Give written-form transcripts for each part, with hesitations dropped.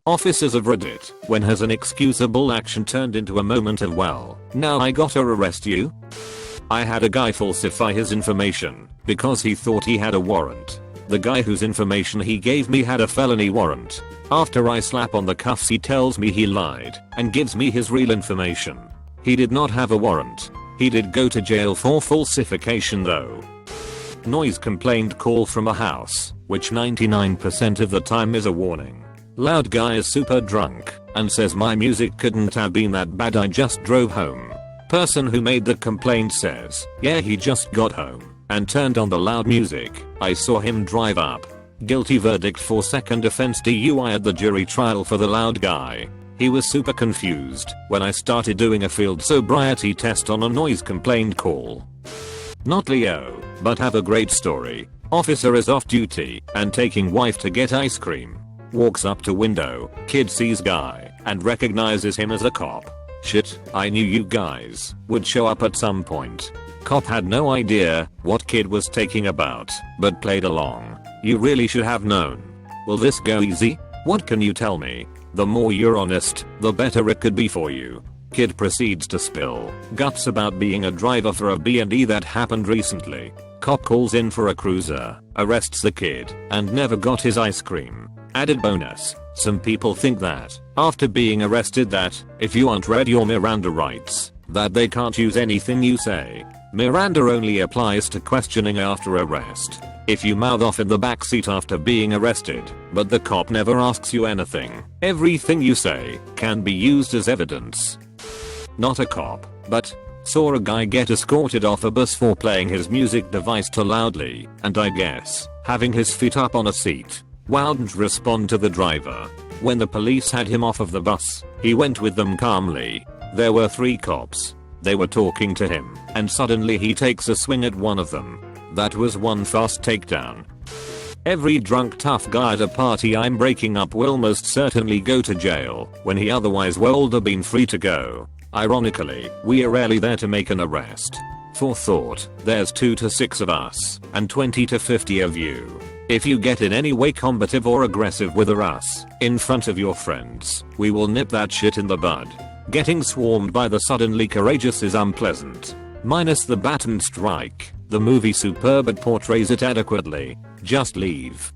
Officers of Reddit, when has an excusable action turned into a moment of well, now I gotta arrest you? I had a guy falsify his information because he thought he had a warrant. The guy whose information he gave me had a felony warrant. After I slap on the cuffs he tells me he lied and gives me his real information. He did not have a warrant. He did go to jail for falsification though. Noise complaint call from a house, which 99% of the time is a warning. Loud guy is super drunk and says my music couldn't have been that bad, I just drove home. Person who made the complaint says, yeah, he just got home and turned on the loud music. I saw him drive up. Guilty verdict for second offense DUI at the jury trial for the loud guy. He was super confused when I started doing a field sobriety test on a noise complaint call. Not Leo, but have a great story. Officer is off duty and taking wife to get ice cream. Walks up to window, kid sees guy and recognizes him as a cop. Shit, I knew you guys would show up at some point. Cop had no idea what kid was taking about, but played along. You really should have known. Will this go easy? What can you tell me? The more you're honest, the better it could be for you. Kid proceeds to spill guts about being a driver for a B&E that happened recently. Cop calls in for a cruiser, arrests the kid, and never got his ice cream. Added bonus, some people think that, after being arrested that, if you aren't read your Miranda rights, that they can't use anything you say. Miranda only applies to questioning after arrest. If you mouth off in the backseat after being arrested, but the cop never asks you anything, everything you say can be used as evidence. Not a cop, but saw a guy get escorted off a bus for playing his music device too loudly, and I guess having his feet up on a seat. Wouldn't respond to the driver. When the police had him off of the bus, he went with them calmly. There were 3 cops. They were talking to him, and suddenly he takes a swing at one of them. That was one fast takedown. Every drunk tough guy at a party I'm breaking up will most certainly go to jail when he otherwise would have been free to go. Ironically, we are rarely there to make an arrest. For thought, there's 2 to 6 of us, and 20 to 50 of you. If you get in any way combative or aggressive with us, in front of your friends, we will nip that shit in the bud. Getting swarmed by the suddenly courageous is unpleasant. Minus the baton strike, the movie superb but portrays it adequately. Just leave.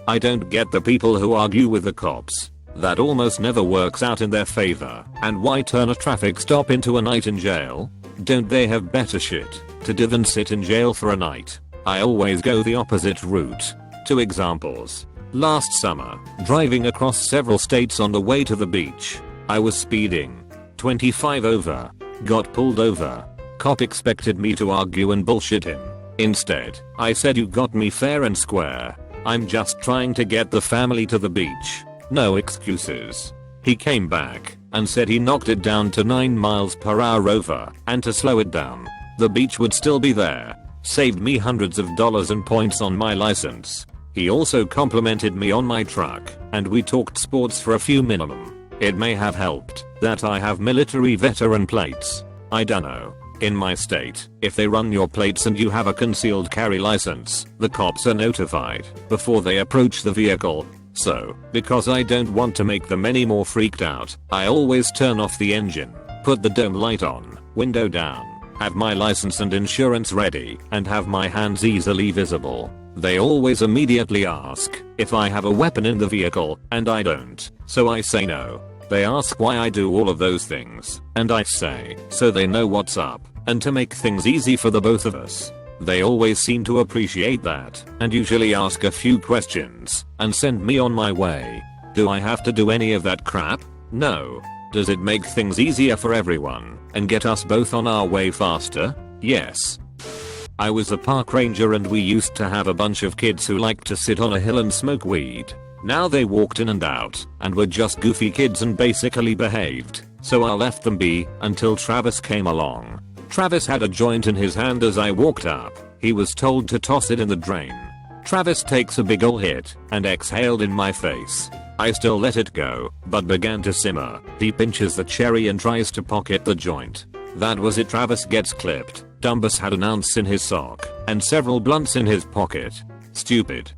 I don't get the people who argue with the cops. That almost never works out in their favor. And why turn a traffic stop into a night in jail? Don't they have better shit to do than sit in jail for a night? I always go the opposite route. 2 examples. Last summer, driving across several states on the way to the beach. I was speeding. 25 over. Got pulled over. Cop expected me to argue and bullshit him. Instead, I said you got me fair and square. I'm just trying to get the family to the beach. No excuses. He came back and said he knocked it down to 9 miles per hour over and to slow it down. The beach would still be there. Saved me hundreds of dollars and points on my license. He also complimented me on my truck, and we talked sports for a few minimum. It may have helped that I have military veteran plates. I dunno. In my state, if they run your plates and you have a concealed carry license, the cops are notified before they approach the vehicle. So, because I don't want to make them any more freaked out, I always turn off the engine, put the dome light on, window down, have my license and insurance ready, and have my hands easily visible. They always immediately ask if I have a weapon in the vehicle, and I don't, so I say no. They ask why I do all of those things, and I say, so they know what's up, and to make things easy for the both of us. They always seem to appreciate that, and usually ask a few questions, and send me on my way. Do I have to do any of that crap? No. Does it make things easier for everyone, and get us both on our way faster? Yes. I was a park ranger and we used to have a bunch of kids who liked to sit on a hill and smoke weed. Now they walked in and out, and were just goofy kids and basically behaved, so I left them be, until Travis came along. Travis had a joint in his hand as I walked up. He was told to toss it in the drain. Travis takes a big ol' hit, and exhaled in my face. I still let it go, but began to simmer. He pinches the cherry and tries to pocket the joint. That was it. Travis gets clipped. Dumbus had an ounce in his sock, and several blunts in his pocket. Stupid.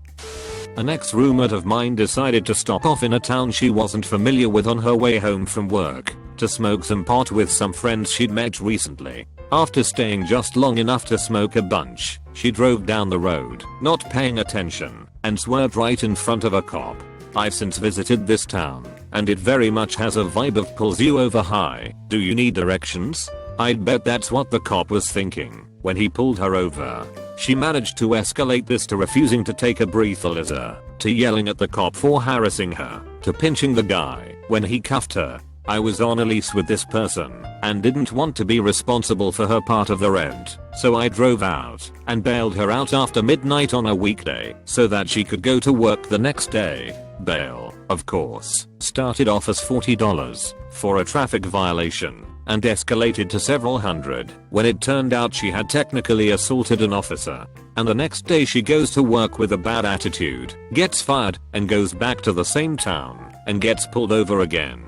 An ex-roommate of mine decided to stop off in a town she wasn't familiar with on her way home from work to smoke some pot with some friends she'd met recently. After staying just long enough to smoke a bunch, she drove down the road, not paying attention, and swerved right in front of a cop. I've since visited this town, and it very much has a vibe of pulls you over high, do you need directions? I'd bet that's what the cop was thinking when he pulled her over. She managed to escalate this to refusing to take a breathalyzer, to yelling at the cop for harassing her, to pinching the guy when he cuffed her. I was on a lease with this person and didn't want to be responsible for her part of the rent, so I drove out and bailed her out after midnight on a weekday so that she could go to work the next day. Bail, of course, started off as $40 for a traffic violation and escalated to several hundred when it turned out she had technically assaulted an officer. And the next day she goes to work with a bad attitude, gets fired, and goes back to the same town and gets pulled over again.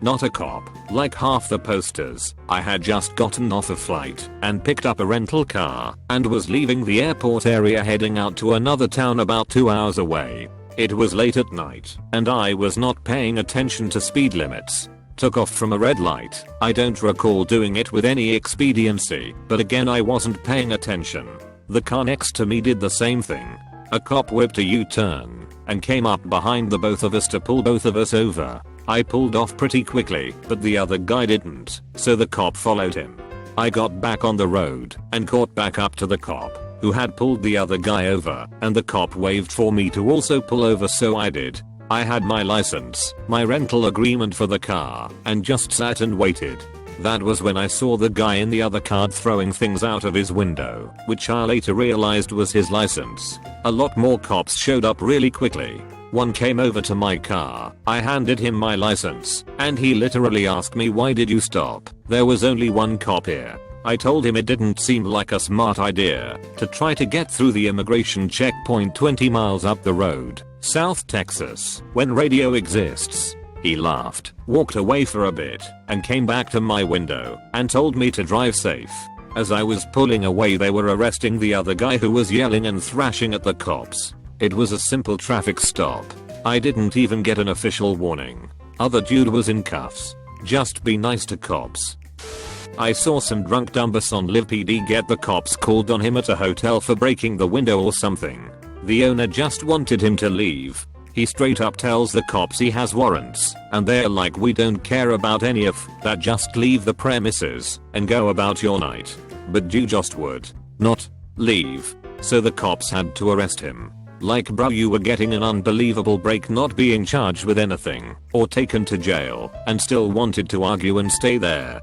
Not a cop, like half the posters. I had just gotten off a flight and picked up a rental car and was leaving the airport area heading out to another town about 2 hours away. It was late at night and I was not paying attention to speed limits. Took off from a red light. I don't recall doing it with any expediency, but again I wasn't paying attention. The car next to me did the same thing. A cop whipped a U-turn and came up behind the both of us to pull both of us over. I pulled off pretty quickly, but the other guy didn't, so the cop followed him. I got back on the road and caught back up to the cop, who had pulled the other guy over, and the cop waved for me to also pull over, so I did. I had my license, my rental agreement for the car, and just sat and waited. That was when I saw the guy in the other car throwing things out of his window, which I later realized was his license. A lot more cops showed up really quickly. One came over to my car, I handed him my license, and he literally asked me, "Why did you stop? There was only one cop here." I told him it didn't seem like a smart idea to try to get through the immigration checkpoint 20 miles up the road, South Texas, when radio exists. He laughed, walked away for a bit, and came back to my window and told me to drive safe. As I was pulling away, they were arresting the other guy who was yelling and thrashing at the cops. It was a simple traffic stop. I didn't even get an official warning. Other dude was in cuffs. Just be nice to cops. I saw some drunk dumbass on Live PD get the cops called on him at a hotel for breaking the window or something. The owner just wanted him to leave. He straight up tells the cops he has warrants, and they're like, "We don't care about any of that, just leave the premises and go about your night." But you just would not leave. So the cops had to arrest him. Like, bro, you were getting an unbelievable break, not being charged with anything or taken to jail, and still wanted to argue and stay there.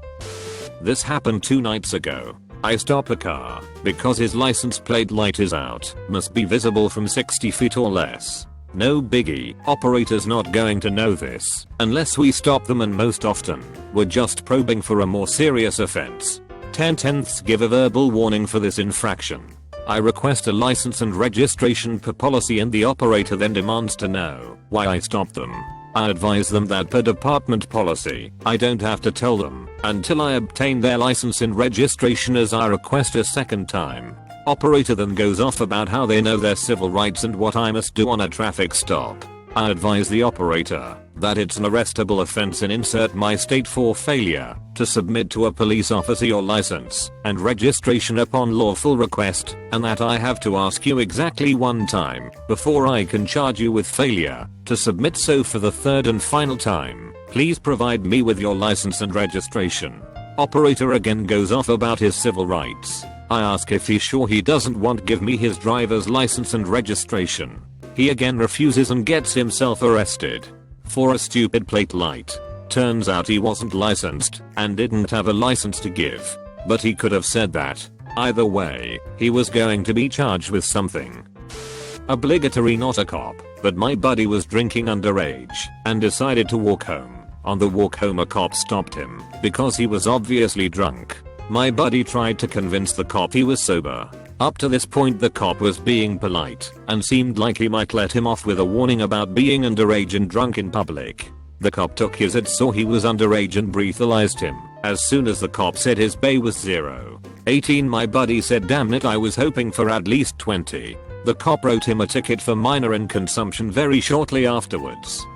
This happened 2 nights ago. I stop a car because his license plate light is out, must be visible from 60 feet or less. No biggie, operator's not going to know this unless we stop them, and most often we're just probing for a more serious offense. 10/10ths give a verbal warning for this infraction. I request a license and registration per policy, and the operator then demands to know why I stopped them. I advise them that per department policy, I don't have to tell them until I obtain their license and registration, as I request a second time. Operator then goes off about how they know their civil rights and what I must do on a traffic stop. I advise the operator that it's an arrestable offense and insert my state for failure to submit to a police officer your license and registration upon lawful request, and that I have to ask you exactly 1 time before I can charge you with failure to submit. So for the 3rd and final time, please provide me with your license and registration. Operator again goes off about his civil rights. I ask if he's sure he doesn't want to give me his driver's license and registration. He again refuses and gets himself arrested for a stupid plate light. Turns out he wasn't licensed and didn't have a license to give, but he could have said that. Either way, he was going to be charged with something. Obligatory, not a cop, but my buddy was drinking underage and decided to walk home. On the walk home, a cop stopped him because he was obviously drunk. My buddy tried to convince the cop he was sober. Up to this point, the cop was being polite and seemed like he might let him off with a warning about being underage and drunk in public. The cop took his ad, saw he was underage, and breathalyzed him. As soon as the cop said his bail was 0.18, my buddy said, "Damn it, I was hoping for at least 20. The cop wrote him a ticket for minor consumption very shortly afterwards.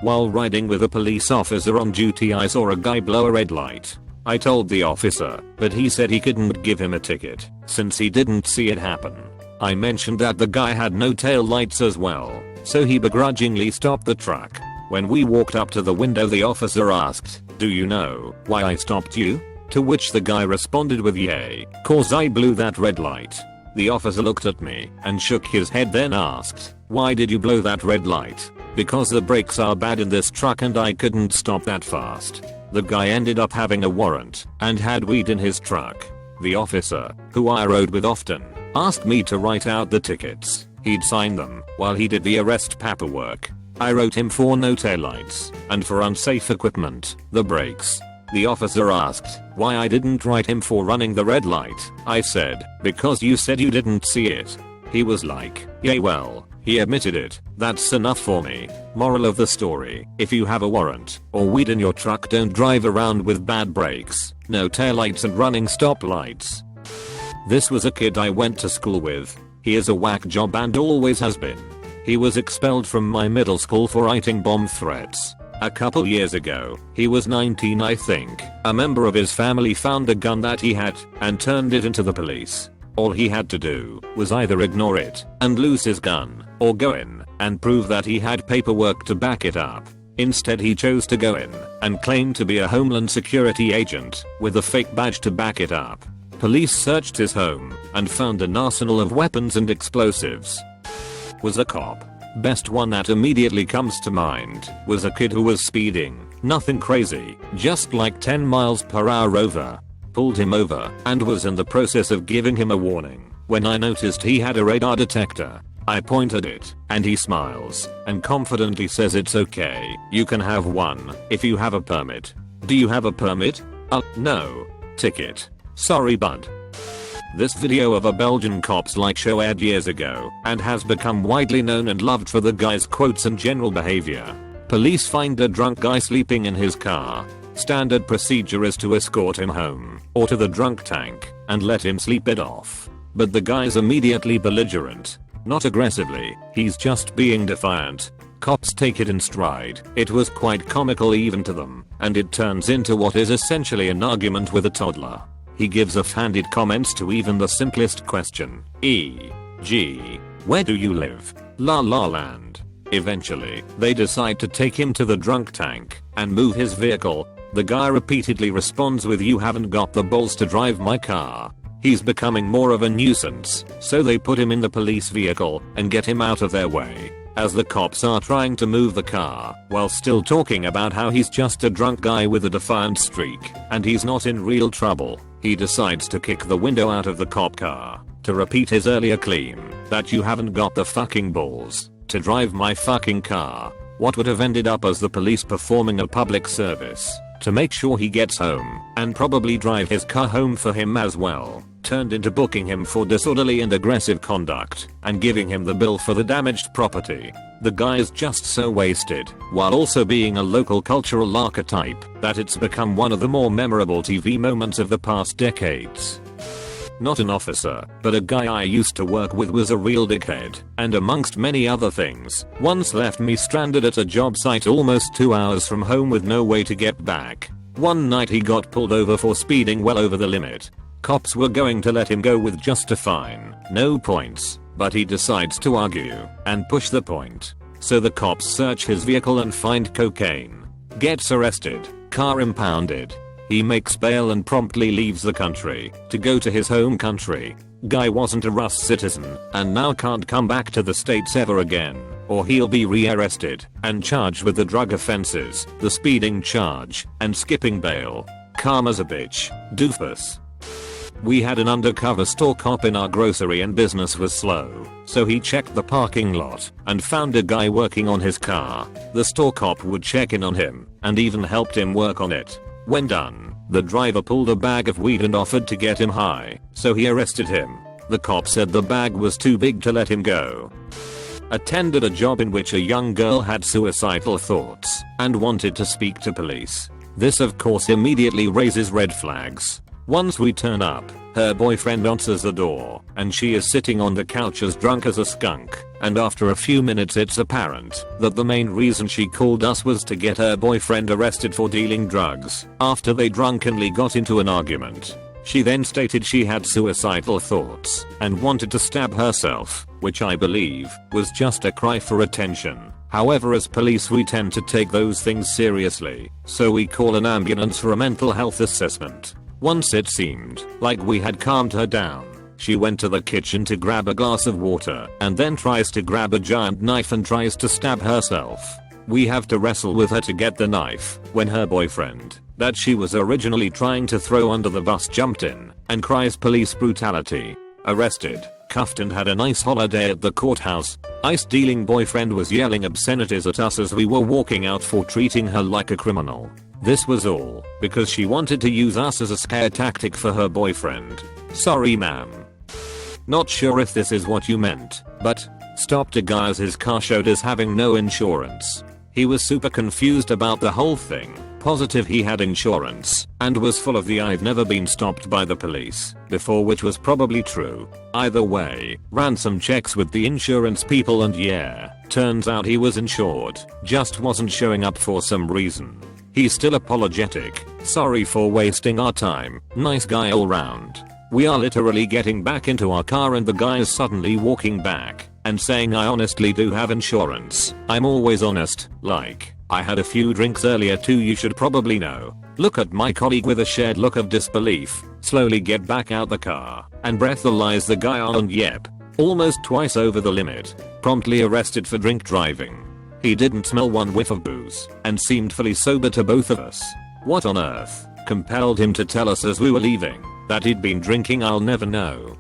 While riding with a police officer on duty, I saw a guy blow a red light. I told the officer, but he said he couldn't give him a ticket since he didn't see it happen. I mentioned that the guy had no tail lights as well, so he begrudgingly stopped the truck. When we walked up to the window, the officer asked, "Do you know why I stopped you?" To which the guy responded with, "Yay, 'cause I blew that red light." The officer looked at me and shook his head, then asked, "Why did you blow that red light?" "Because the brakes are bad in this truck and I couldn't stop that fast." The guy ended up having a warrant and had weed in his truck. The officer, who I rode with often, asked me to write out the tickets. He'd sign them while he did the arrest paperwork. I wrote him for no taillights and for unsafe equipment, the brakes. The officer asked why I didn't write him for running the red light. I said, "Because you said you didn't see it." He was like, "Yeah, well, he admitted it. That's enough for me." Moral of the story: if you have a warrant or weed in your truck, don't drive around with bad brakes, no taillights and running stoplights. This was a kid I went to school with. He is a whack job and always has been. He was expelled from my middle school for writing bomb threats. A couple years ago, he was 19 I think, a member of his family found a gun that he had and turned it into the police. All he had to do was either ignore it and lose his gun, or go in and prove that he had paperwork to back it up. Instead, he chose to go in and claim to be a Homeland Security agent with a fake badge to back it up. Police searched his home and found an arsenal of weapons and explosives. Was a cop. Best one that immediately comes to mind was a kid who was speeding. Nothing crazy, just like 10 miles per hour over. Pulled him over and was in the process of giving him a warning when I noticed he had a radar detector. I pointed it and he smiles and confidently says, "It's okay, you can have one if you have a permit." "Do you have a permit?" No." "Ticket." "Sorry bud." This video of a Belgian cop's light show aired years ago and has become widely known and loved for the guy's quotes and general behavior. Police find a drunk guy sleeping in his car. Standard procedure is to escort him home or to the drunk tank and let him sleep it off. But the guy's immediately belligerent. Not aggressively, he's just being defiant. Cops take it in stride. It was quite comical even to them, and it turns into what is essentially an argument with a toddler. He gives offhanded comments to even the simplest question, e.g., "Where do you live? La La Land." Eventually, they decide to take him to the drunk tank and move his vehicle. The guy repeatedly responds with, "You haven't got the balls to drive my car." He's becoming more of a nuisance, so they put him in the police vehicle and get him out of their way. As the cops are trying to move the car, while still talking about how he's just a drunk guy with a defiant streak and he's not in real trouble, he decides to kick the window out of the cop car to repeat his earlier claim that "You haven't got the fucking balls to drive my fucking car." What would have ended up as the police performing a public service to make sure he gets home and probably drive his car home for him as well, turned into booking him for disorderly and aggressive conduct and giving him the bill for the damaged property. The guy is just so wasted, while also being a local cultural archetype, that it's become one of the more memorable TV moments of the past decades. Not an officer, but a guy I used to work with was a real dickhead, and amongst many other things, once left me stranded at a job site almost 2 hours from home with no way to get back. One night he got pulled over for speeding well over the limit. Cops were going to let him go with just a fine, no points, but he decides to argue and push the point. So the cops search his vehicle and find cocaine. Gets arrested, car impounded. He makes bail and promptly leaves the country to go to his home country. Guy wasn't a Rus citizen and now can't come back to the States ever again, or he'll be re-arrested and charged with the drug offenses, the speeding charge, and skipping bail. Karma's a bitch, doofus. We had an undercover store cop in our grocery and business was slow, so he checked the parking lot and found a guy working on his car. The store cop would check in on him and even helped him work on it. When done, the driver pulled a bag of weed and offered to get him high, so he arrested him. The cop said the bag was too big to let him go. Attended a job in which a young girl had suicidal thoughts and wanted to speak to police. This of course immediately raises red flags. Once we turn up, her boyfriend answers the door, and she is sitting on the couch as drunk as a skunk, and after a few minutes it's apparent that the main reason she called us was to get her boyfriend arrested for dealing drugs after they drunkenly got into an argument. She then stated she had suicidal thoughts and wanted to stab herself, which I believe was just a cry for attention. However, as police we tend to take those things seriously, so we call an ambulance for a mental health assessment. Once it seemed like we had calmed her down, she went to the kitchen to grab a glass of water and then tries to grab a giant knife and tries to stab herself. We have to wrestle with her to get the knife when her boyfriend, that she was originally trying to throw under the bus, jumped in and cries police brutality. Arrested, cuffed, and had a nice holiday at the courthouse. Ice-dealing boyfriend was yelling obscenities at us as we were walking out for treating her like a criminal. This was all because she wanted to use us as a scare tactic for her boyfriend. Sorry ma'am. Not sure if this is what you meant, but stopped a guy as his car showed as having no insurance. He was super confused about the whole thing, positive he had insurance, and was full of the "I've never been stopped by the police before," which was probably true. Either way, ran some checks with the insurance people and yeah, turns out he was insured, just wasn't showing up for some reason. He's still apologetic, sorry for wasting our time, nice guy all round. We are literally getting back into our car and the guy is suddenly walking back and saying, "I honestly do have insurance. I'm always honest, like, I had a few drinks earlier too, you should probably know." Look at my colleague with a shared look of disbelief, slowly get back out the car and breathalyze the guy and yep, almost twice over the limit, promptly arrested for drink driving. He didn't smell one whiff of booze and seemed fully sober to both of us. What on earth compelled him to tell us as we were leaving that he'd been drinking? I'll never know.